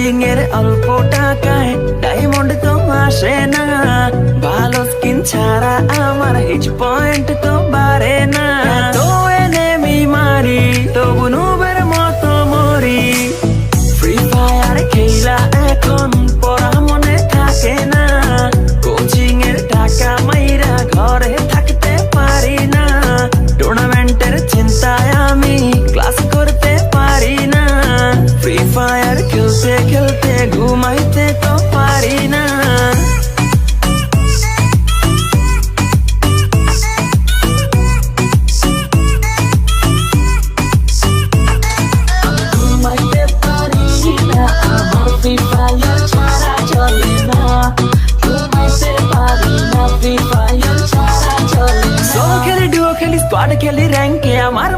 Coaching এর অল্প টাকায় ডায়মন্ড তো আসে না, ভালো স্কিন ছাড়া আমার হিচ পয়েন্ট তো বাড়ে না। তো এনেমি মারি তবু নুবের মতো মরি, ফ্রি ফায়ার খেলা এখন পড়া মনে থাকে না, কোচিং এর টাকা মাইরা ঘরে থাকতে পারি না, টুর্নামেন্টের চিন্তায় আমি ক্লাস করতে পারি না, ফ্রি ফায়ার খেলতে খেলতে ঘুমাইতে তো পারি না। ঘুমাইতে পারি না, আমার ফ্রি ফায়ার ছাড়া চলে না, ঘুমাইতে পারি না, ফ্রি ফায়ার ছাড়া চলে না। সোলো খেলি, ডুও খেলি, স্কোয়াড খেলি, র্যাঙ্কে আমার